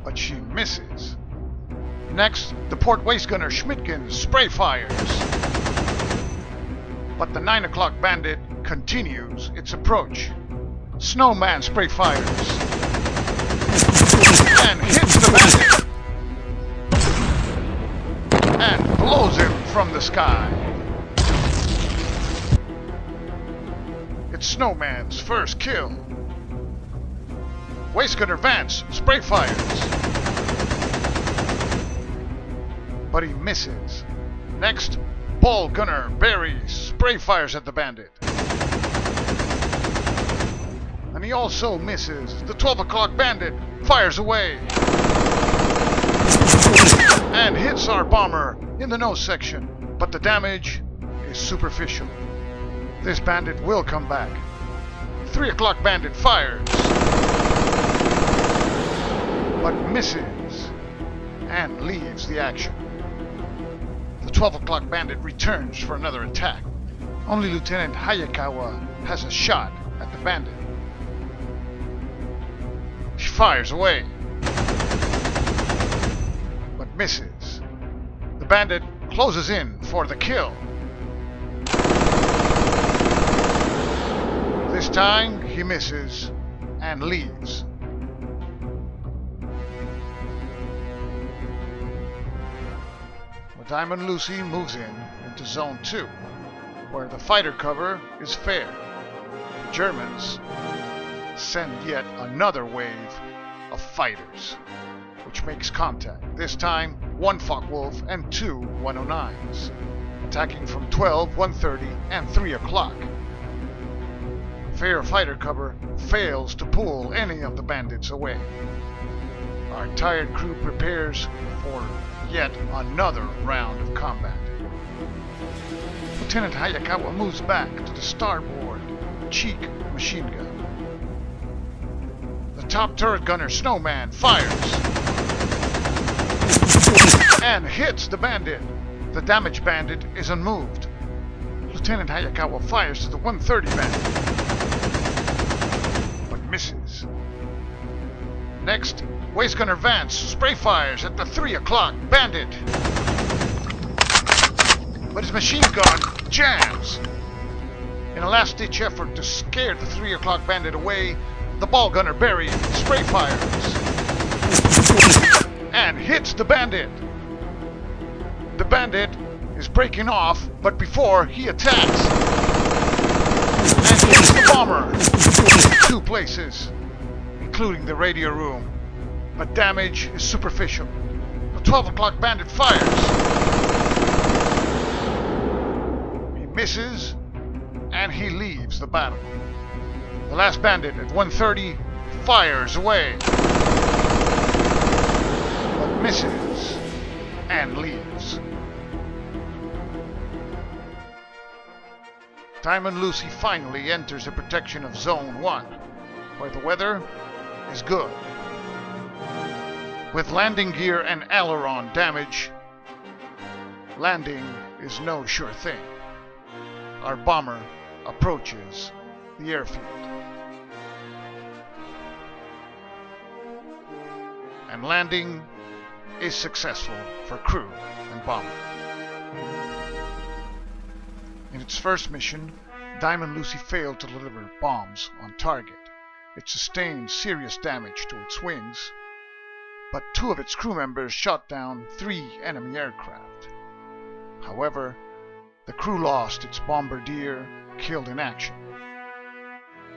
but she misses. Next, the port waist gunner Schmidtgen spray fires, but the 9 o'clock bandit continues its approach. Snowman spray fires and hits the bandit and blows him from the sky. It's Snowman's first kill. Waist gunner Vance spray fires, but he misses. Next, ball gunner Barry spray fires at the bandit, and he also misses. The 12 o'clock bandit fires away and hits our bomber in the nose section, but the damage is superficial. This bandit will come back. 3 o'clock bandit fires, but misses and leaves the action. The 12 o'clock bandit returns for another attack. Only Lieutenant Hayakawa has a shot at the bandit. She fires away, but misses. The bandit closes in for the kill. This time he misses and leaves. Diamond Lucy moves into Zone 2, where the fighter cover is fair. The Germans send yet another wave of fighters, which makes contact. This time, 1 Focke-Wulf and 2 109s, attacking from 12, 130, and 3 o'clock. Fair fighter cover fails to pull any of the bandits away. Our tired crew prepares for yet another round of combat. Lieutenant Hayakawa moves back to the starboard GEEK machine gun. The top turret gunner Snowman fires and hits the bandit. The damaged bandit is unmoved. Lieutenant Hayakawa fires to the 130 bandit, but misses. Next, waist gunner Vance spray fires at the 3 o'clock bandit, but his machine gun jams. In a last-ditch effort to scare the 3 o'clock bandit away, the ball gunner Barry spray fires and hits the bandit. The bandit is breaking off, but before he attacks and hits the bomber in 2 places, including the radio room, but damage is superficial. The 12 o'clock bandit fires. He misses, and he leaves the battle. The last bandit at 130 fires away, but misses and leaves. Diamond Lucy finally enters the protection of Zone 1, where the weather is good. With landing gear and aileron damage, landing is no sure thing. Our bomber approaches the airfield. And landing is successful for crew and bomber. In its first mission, Diamond Lucy failed to deliver bombs on target. It sustained serious damage to its wings, but 2 of its crew members shot down 3 enemy aircraft. However, the crew lost its bombardier, killed in action.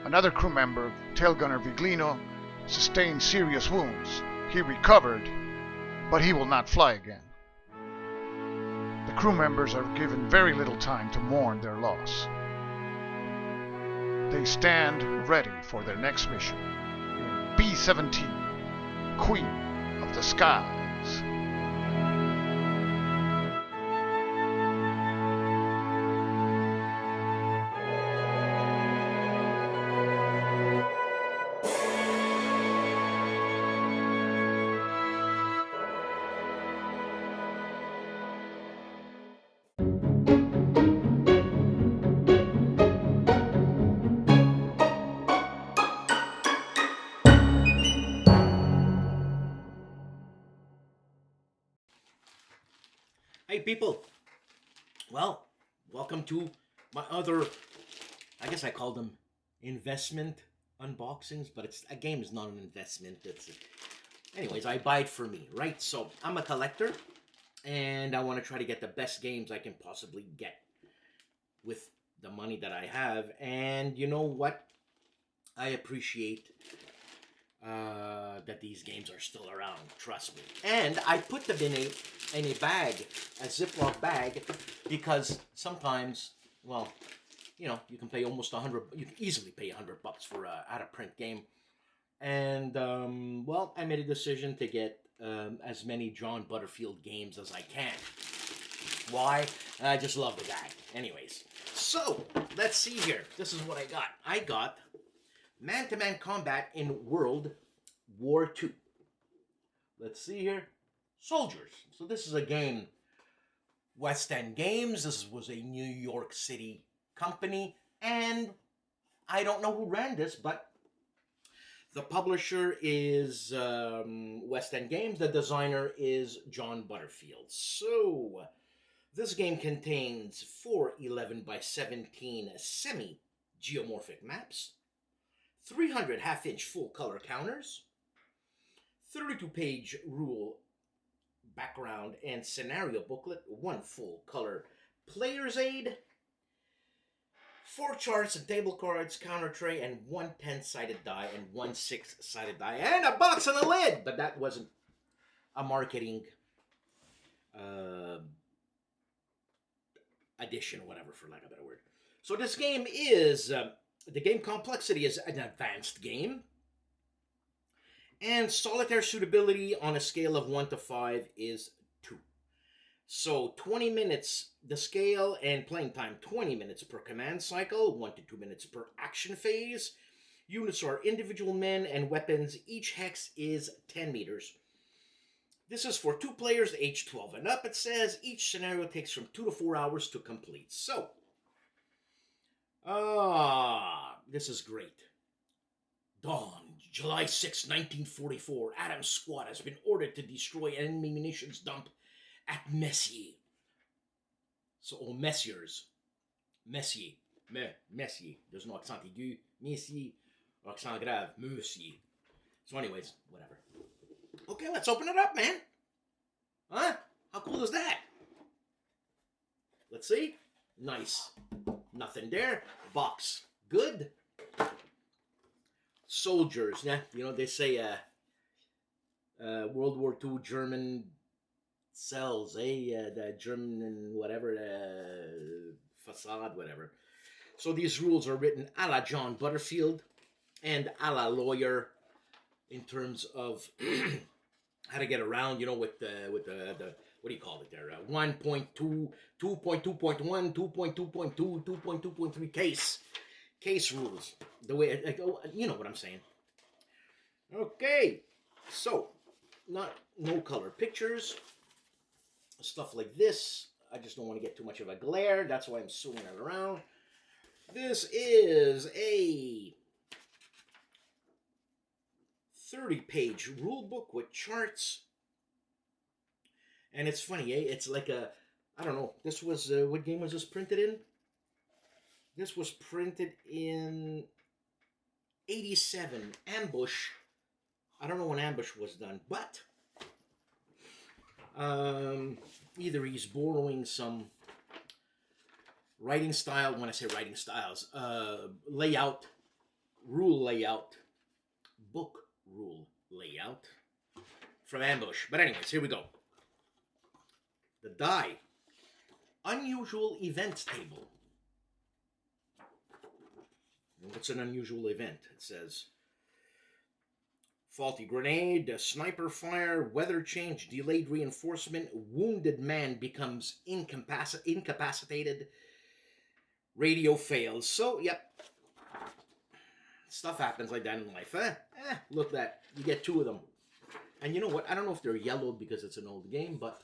Another crew member, tail gunner Viglino, sustained serious wounds. He recovered, but he will not fly again. The crew members are given very little time to mourn their loss. They stand ready for their next mission. B-17, Queen of the Skies. Hey people, well, welcome to my other, I guess I call them investment unboxings, but a game is not an investment. Anyways, I buy it for me, right? So I'm a collector and I want to try to get the best games I can possibly get with the money that I have. And you know what? I appreciate that these games are still around, trust me. And I put them in a bag, a Ziploc bag, because sometimes, well, you know, you can pay almost you can easily pay $100 for a out-of-print game. And, well, I made a decision to get as many John Butterfield games as I can. Why? I just love the guy. Anyways, so, let's see here. This is what I got. I got man-to-man combat in World War II. Let's see here. Soldiers. So this is a game, West End Games. This was a New York City company, and I don't know who ran this, but the publisher is West End Games. The designer is John Butterfield. So this game contains 4 11 by 17 semi-geomorphic maps, 300 half-inch full-color counters, 32-page rule background and scenario booklet, 1 full-color player's aid, 4 charts and table cards, counter tray, and 1 10-sided die and 1 6-sided die, and a box and a lid! But that wasn't a marketing addition or whatever, for lack of a better word. So this game is... the game complexity is an advanced game. And solitaire suitability on a scale of 1 to 5 is 2. So 20 minutes the scale, and playing time 20 minutes per command cycle, 1 to 2 minutes per action phase. Units are individual men and weapons. Each hex is 10 meters. This is for 2 players, age 12 and up. It says each scenario takes from 2 to 4 hours to complete. So, this is great. Dawn, July 6, 1944. Adam's squad has been ordered to destroy enemy munitions dump at Messier. So, Messieurs. Messier. Messier. There's no accent aigu. Messier. Or accent grave. Monsieur. So anyways, whatever. Okay, let's open it up, man. Huh? How cool is that? Let's see. Nice. Nothing there. Box. Good. Soldiers. Yeah, you know, they say World War II German cells, the German whatever, facade, whatever. So these rules are written a la John Butterfield. and a la lawyer in terms of how to get around, you know, with the what do you call it there? 1.2, 2.2.1, 2.2.2, 2.2.3 case rules. The way, you know what I'm saying. Okay, so no color pictures, stuff like this. I just don't want to get too much of a glare. That's why I'm swinging it around. This is a 30-page rule book with charts. And it's funny, eh? It's like a, I don't know, this was, what game was this printed in? This was printed in 87, Ambush. I don't know when Ambush was done, but either he's borrowing some writing style, when I say writing styles, layout, rule layout, book rule layout from Ambush. But anyways, here we go. The die. Unusual events table. What's an unusual event? It says faulty grenade, sniper fire, weather change, delayed reinforcement, wounded man becomes incapacitated, radio fails. So, yep. Stuff happens like that in life, huh? Look at that. You get 2 of them. And you know what? I don't know if they're yellowed because it's an old game, but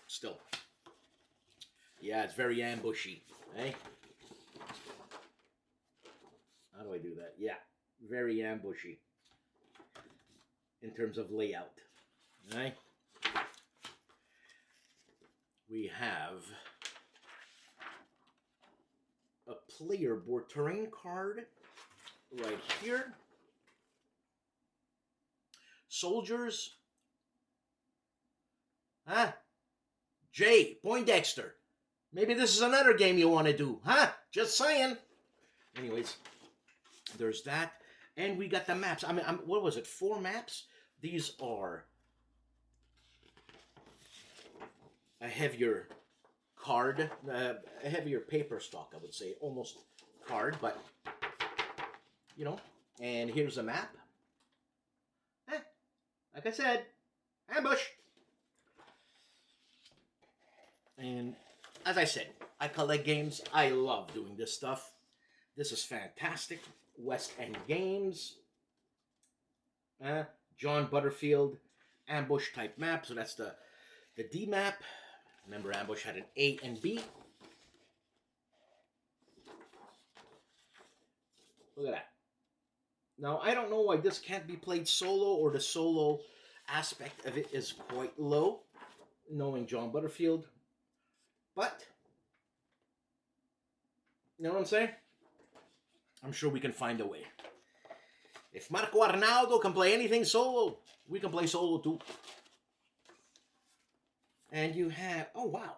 still. Yeah, it's very ambushy, eh? How do I do that? Yeah, very ambushy in terms of layout, right? We have a player board terrain card right here. Soldiers. Huh? Jay, Poindexter. Maybe this is another game you want to do, huh? Just saying. Anyways, there's that. And we got the maps. I mean, what was it? 4 maps? These are a heavier card, a heavier paper stock, I would say. Almost card, but, you know. And here's a map. Like I said, ambush. And as I said, I collect games. I love doing this stuff. This is fantastic. West End Games. John Butterfield ambush type map. So that's the D map. Remember, ambush had an A and B. Look at that. Now, I don't know why this can't be played solo, or the solo aspect of it is quite low, knowing John Butterfield. But, you know what I'm saying? I'm sure we can find a way. If Marco Arnaldo can play anything solo, we can play solo too. And you have, oh wow.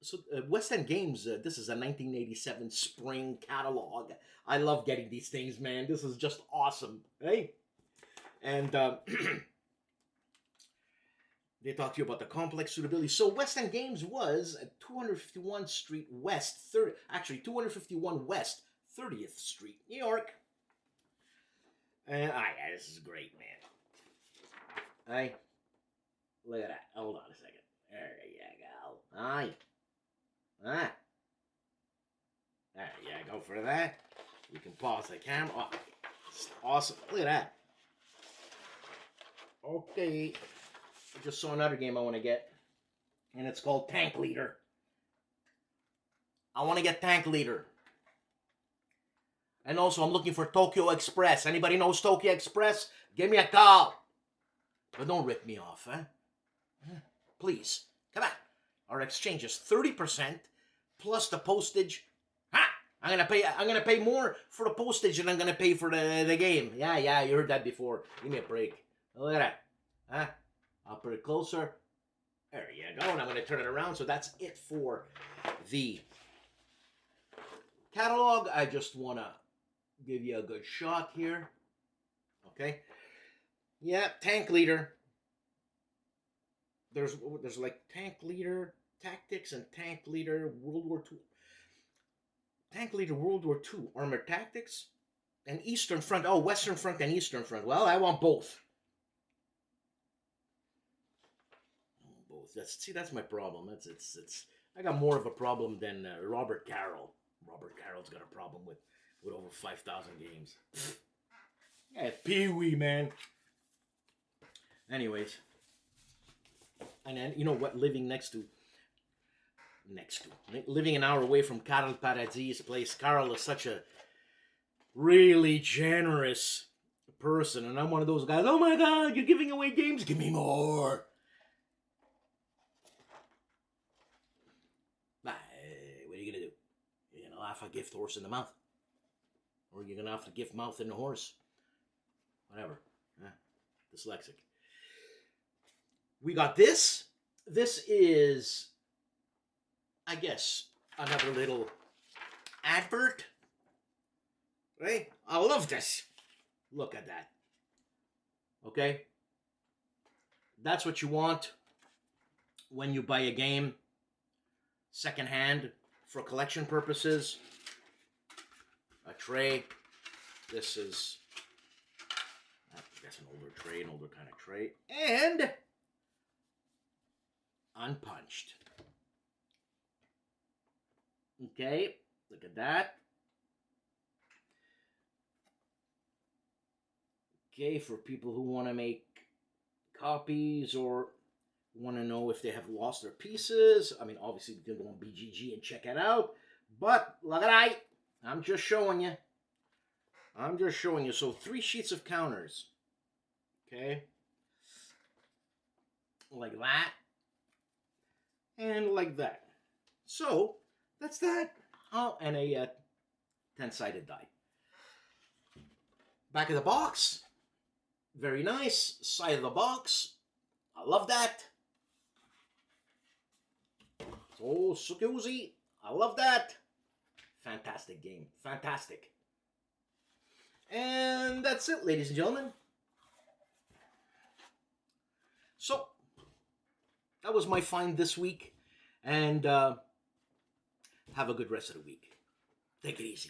So West End Games, this is a 1987 spring catalog. I love getting these things, man. This is just awesome, right? And they talk to you about the complex suitability. So West End Games was at 251 Street West, 251 West, 30th Street, New York. And yeah, this is great, man. Hey, look at that. Hold on a second. There you go. Aye. Ah. There you go for that. You can pause the camera. Oh, it's awesome. Look at that. Okay. I just saw another game I want to get. And it's called Tank Leader. I want to get Tank Leader. And also, I'm looking for Tokyo Express. Anybody knows Tokyo Express? Give me a call. But don't rip me off, huh? Please. Come on. Our exchange is 30% plus the postage. Ha! I'm gonna pay more for the postage than I'm gonna pay for the game. Yeah, you heard that before. Give me a break. Look at that. Huh? I'll put it closer. There you go. And I'm gonna turn it around. So that's it for the catalog. I just wanna give you a good shot here. Okay. Yeah, Tank Leader. There's like Tank Leader Tactics and Tank Leader World War II. Tank Leader World War II Armored Tactics. and Eastern Front. Oh, Western Front and Eastern Front. Well, I want both. I want both. That's my problem. It's. I got more of a problem than Robert Carroll. Robert Carroll's got a problem with over 5,000 games. Yeah, Pee-wee, man. Anyways. And then, you know what? Living living an hour away from Carroll Paradis' place. Carroll is such a really generous person. And I'm one of those guys, oh my God, you're giving away games? Give me more. What are you going to do? You're going to laugh a gift horse in the mouth. Or you're going to have to gift mouth in the horse. Whatever. Dyslexic. We got this. This is, I guess, another little advert. Right? I love this. Look at that. Okay? That's what you want when you buy a game secondhand for collection purposes. A tray. This is, I guess, an older tray, an older kind of tray. And unpunched. Okay, look at that. Okay, for people who want to make copies or want to know if they have lost their pieces. I mean, obviously, you can go on BGG and check it out. But look at that. I'm just showing you. I'm just showing you. So 3 sheets of counters. Okay. Like that. And like that. So, that's that. Oh, and a 10-sided die. Back of the box. Very nice. Side of the box. I love that. So, STUKAJOE. I love that. Fantastic game. Fantastic. And that's it, ladies and gentlemen. So, that was my find this week. And have a good rest of the week. Take it easy.